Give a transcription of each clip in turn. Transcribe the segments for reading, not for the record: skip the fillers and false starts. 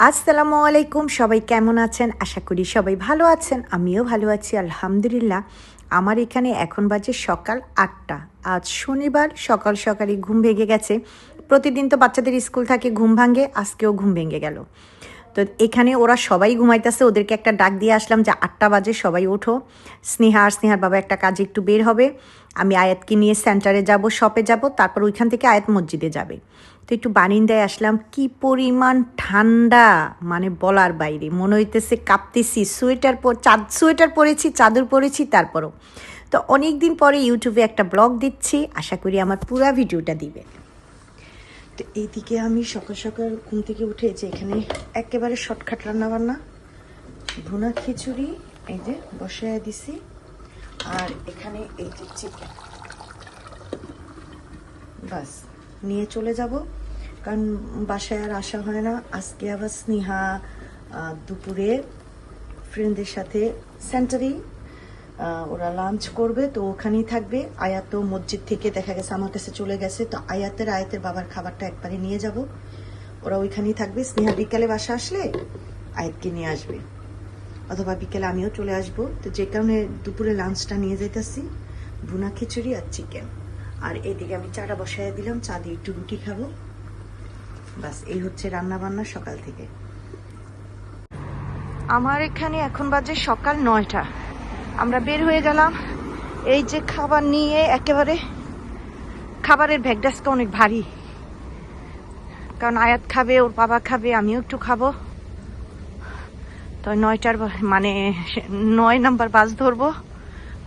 আসসালামু আলাইকুম, সবাই কেমন আছেন? আশা করি সবাই ভালো আছেন। আমিও ভালো আছি আলহামদুলিল্লাহ। আমার এখানে এখন বাজে সকাল ৮টা। আজ শনিবার, সকাল সকালই ঘুম ভেঙে গেছে। প্রতিদিন তো বাচ্চাদের স্কুল থাকে, ঘুম ভাঙে, আজকেও ঘুম ভেঙে গেল। তো এখানে ওরা সবাই ঘুমাইতেছে, ওদেরকে একটা ডাক দিয়ে আসলাম যে ৮টা বাজে সবাই ওঠো। স্নেহা আর স্নেহার বাবা একটা কাজে একটু বের হবে, আমি আয়াতকে নিয়ে সেন্টারে যাব, শপে যাব, তারপর ওইখান থেকে আয়াত মসজিদে যাবে। তো একটু বারিন্দায় আসলাম, কি পরিমাণ ঠান্ডা, মানে বলার বাইরে, মনে হইতেছে কাঁপতেছি। সোয়েটার পরেছি, চাদর পরেছি, তারপরও। তো অনেক দিন পরে ইউটিউবে একটা ব্লগ দিচ্ছি, আশা করি আমার পুরা ভিডিওটা দিবে। তো এইদিকে আমি সকাল সকাল ঘুম থেকে উঠে যে এখানে একেবারে শর্টকাট রান্নাবান্না, ভুনা খিচুড়ি এই যে বসায় দিছি, আর এখানে এই যে চিকেন, বাস নিয়ে চলে যাব, কারণ বাসায় আর আসা হয় না। আজকে আবার স্নেহা দুপুরে ফ্রেন্ডদের সাথে সেন্টারেই ওরা লাঞ্চ করবে, তো ওখানেই থাকবে। আয়াত মসজিদ থেকে দেখা গেছে আমার কাছে চলে গেছে, তো আয়াতের বাবার খাবারটা একবারে নিয়ে যাব, ওরা ওইখানেই থাকবে। স্নেহা বিকালে বাসা আসলে আয়াতকে নিয়ে আসবে, অথবা বিকেলে আমিও চলে আসব। তো যে কারণে দুপুরে লাঞ্চটা নিয়ে যাইতেছি, ভুনা খিচুড়ি আর চিকেন। আর এদিকে আমি চাটা বসাই দিলাম, চা দিয়ে একটু রুটি খাবো। বাস এই হচ্ছে রান্না বান্না সকাল থেকে। আমার এখানে এখন বাজে সকাল 9টা। আমরা বের হয়ে গেলাম এই যে খাবার নিয়ে। একেবারে খাবারের ব্যাগটা অনেক ভারী, কারণ আয়াত খাবে, ওর বাবা খাবে, আমিও একটু খাবো। তো 9টার মানে 9 নাম্বার বাস ধরবো।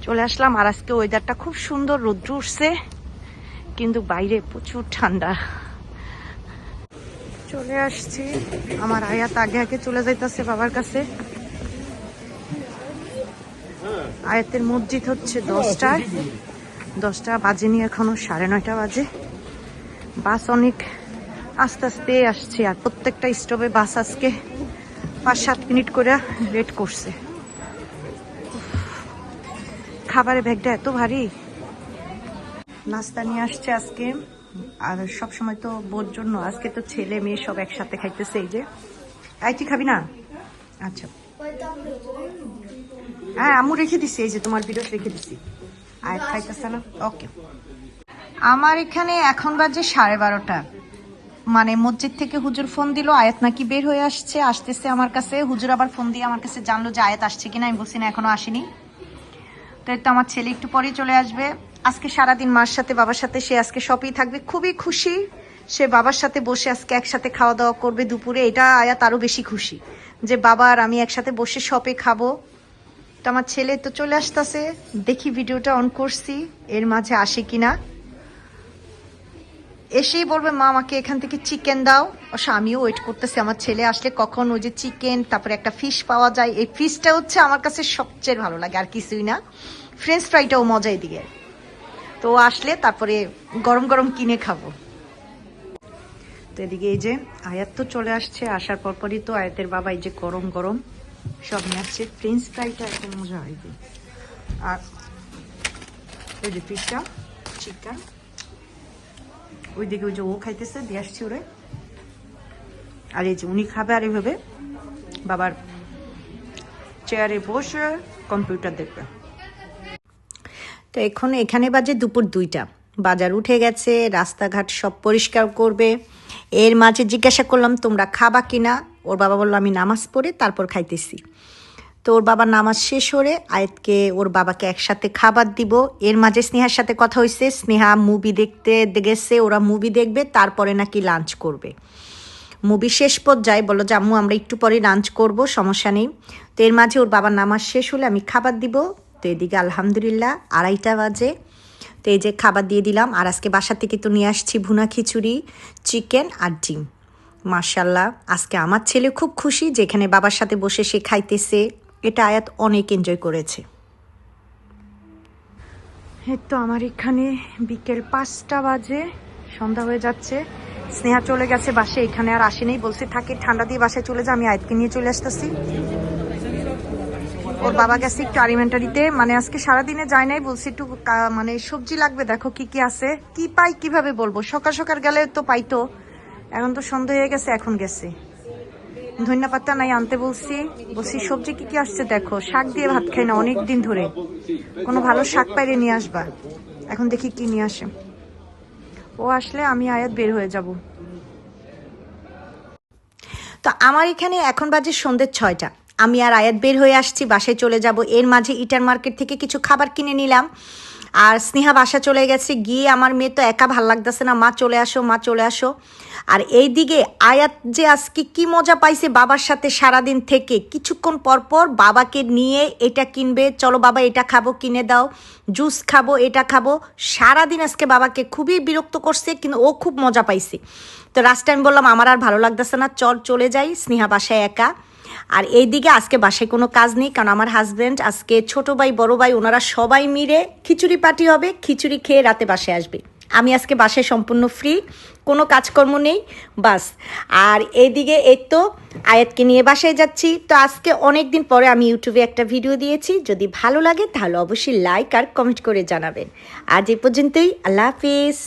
চলে আসলাম। আর আজকে ওয়েদারটা খুব সুন্দর, রৌদ্র উঠছে, কিন্তু বাইরে প্রচুর ঠান্ডা। চলে আসছি, আমার আয়াত আগে আগে চলে যাইতেছে বাবার কাছে। আয়াতের মসজিদ হচ্ছে 10টায়, 10টা বাজেনি এখনো, 9:30 বাজে। বাস অনেক আস্তে আস্তে আসছে, আর প্রত্যেকটা স্টপে বাস আজকে 5-7 মিনিট করে ওয়েট করছে। খাবারের ব্যাগটা এত ভারী। নাস্তা নিয়ে আসছে আজকে, আর সব সময় তো বোর জন্য, আজকে তো ছেলে মেয়ে সব একসাথে খাইতেছে। এই যে তুই খাবি না? আচ্ছা হ্যাঁ, আম্মু রেখে দিছি, এই যে তোমার বিরস রেখে দিছি। আয়াত খাইতেছে না, ওকে। আমার এখানে এখন বাজে 12:30। মানে মসজিদ থেকে হুজুর ফোন দিল, আয়াত নাকি বের হয়ে আসতেছে আমার কাছে। হুজুর আবার ফোন দিয়ে আমার কাছে জানলো যে আয়াত আসছে কিনা। আমি বলছি না, এখনো আসেনি। তাই তো আমার ছেলে একটু পরেই চলে আসবে। আজকে সারাদিন মার সাথে বাবার সাথে সে আজকে শপেই থাকবে, খুবই খুশি সে। বাবার সাথে বসে আজকে একসাথে খাওয়া দাওয়া করবে দুপুরে, এটা আয়াত আরো বেশি খুশি যে বাবা আর আমি একসাথে বসে শপে খাবো। তো আমার ছেলে তো চলে আসতেছে, দেখি ভিডিওটা অন করছি, এর মাঝে আসে কিনা। এসেই বলবে মা আমাকে এখান থেকে চিকেন দাও। অবশ্য আমিও ওয়েট করতেছি আমার ছেলে আসলে কখন ওই যে চিকেন, তারপরে একটা ফিশ পাওয়া যায়, এই ফিশটা হচ্ছে আমার কাছে সবচেয়ে ভালো লাগে, আর কিছুই না। ফ্রেঞ্চ ফ্রাইটাও মজা এদিকে। তো আসলে তারপরে গরম গরম কিনে খাবো। তো এদিকে এই যে আয়াত তো চলে আসছে, আসার পরপরই তো আয়াতের বাবা এই যে গরম গরম সব নিয়ে আসছে। ফ্রেঞ্চ ফ্রাইটা এত মজা হয়, আর ওই যে ফিশটা, চিকেন, ওইদিকে ওই যে ও খাইতেছে, দিয়ে আসছি ওরে। আর এই যে উনি খাবে, আর এইভাবে বাবার চেয়ারে বসে কম্পিউটার দেখবে। তো এখন এখানে বাজে দুপুর 2টা, বাজার উঠে গেছে, রাস্তাঘাট সব পরিষ্কার করবে। এর মাঝে জিজ্ঞাসা করলাম তোমরা খাবা কিনা। ওর বাবা বললো আমি নামাজ পড়ে তারপর খাইতেছি। তো ওর বাবার নামাজ শেষ হলে আয়াতকে ওর বাবাকে একসাথে খাবার দিব। এর মাঝে স্নেহার সাথে কথা হয়েছে, স্নেহা মুভি দেখতে গেছে, ওরা মুভি দেখবে, তারপরে নাকি লাঞ্চ করবে। মুভি শেষ পর্যায়ে বললো যে আম্মু আমরা একটু পরে লাঞ্চ করব, সমস্যা নেই। তো এর মাঝে ওর বাবার নামাজ শেষ হলে আমি খাবার দিব। তো এদিকে আলহামদুলিল্লাহ 2:30 বাজে। তো এই যে খাবার দিয়ে দিলাম। আর আজকে বাসা থেকে তো নিয়ে আসছি ভুনা খিচুড়ি, চিকেন আর ডিম। মাশাল্লাহ, আজকে আমার ছেলে খুব খুশি যেখানে বাবার সাথে বসে সে খাইতেছে। এটা আয়াত অনেক এনজয় করেছে। এই তো আমার এখানে বিকেল 5টা বাজে, সন্ধ্যা হয়ে যাচ্ছে। স্নেহা চলে গেছে বাসে, এখানে আর আসেনি, বলছে থাকে ঠান্ডা দিয়ে বাসায় চলে যা, আমি আয়াতকে নিয়ে চলে আসতেছি। ওর বাবা গেছে একটু আলিমেন্টারিতে, মানে আজকে সারাদিনে যায় নাই, বলছে একটু মানে সবজি লাগবে, দেখো কি কি আছে। কি পাই কিভাবে বলবো, সকাল সকাল গেলে তো পাইতো, এখন তো সন্ধ্যা হয়ে গেছে, এখন গেছে। ধনিয়া পাতা নাই আনতে বলছি সবজি কি কি আসছে দেখো। শাক দিয়ে ভাত খাই না অনেক দিন ধরে, কোনো ভালো শাক পাইলে নিয়ে আসবা। এখন দেখি কি নিয়ে আসে। ও আসলে আমি আয়াত বের হয়ে যাব। তো আমার এখানে এখন বাজে সন্ধ্যে 6টা। আমি আর আয়াত বের হয়ে আসছি, বাসায় চলে যাব। এর মাঝে ইটার মার্কেট থেকে কিছু খাবার কিনে নিলাম। আর স্নেহা বাসা চলে গেছে। গিয়ে আমার মেয়ে তো একা ভাল লাগতেছে না, মা চলে আসো মা চলে আসো। আর এই দিকে আয়াত যে আজকে কি মজা পাইছে বাবার সাথে সারাদিন থেকে, কিছুক্ষণ পর পর বাবাকে নিয়ে এটা কিনবে, চলো বাবা এটা খাবো কিনে দাও, জুস খাবো এটা খাবো। সারাদিন আজকে বাবাকে খুবই বিরক্ত করছে, কিন্তু ও খুব মজা পাইছে। তো লাস্ট টাইম বললাম আমার আর ভালো লাগতেছে না, চল চলে যাই, স্নেহা বাসায় একা। আর এইদিকে আজকে বাসায় কোনো কাজ নেই, কারণ আমার হাজব্যান্ড আজকে ছোট ভাই বড় ভাই ওনারা সবাই মিলে খিচুড়ি পার্টি হবে, খিচুড়ি খেয়ে রাতে বাসায় আসবে। আমি আজকে বাসায় সম্পূর্ণ ফ্রি, কোনো কাজকর্ম নেই বাস। আর এইদিকে এই তো আয়াতকে নিয়ে বাসায় যাচ্ছি। তো আজকে অনেক দিন পরে আমি ইউটিউবে একটা ভিডিও দিয়েছি, যদি ভালো লাগে তাহলে অবশ্যই লাইক আর কমেন্ট করে জানাবেন। আজ এই পর্যন্তই, আল্লাহ হাফিজ।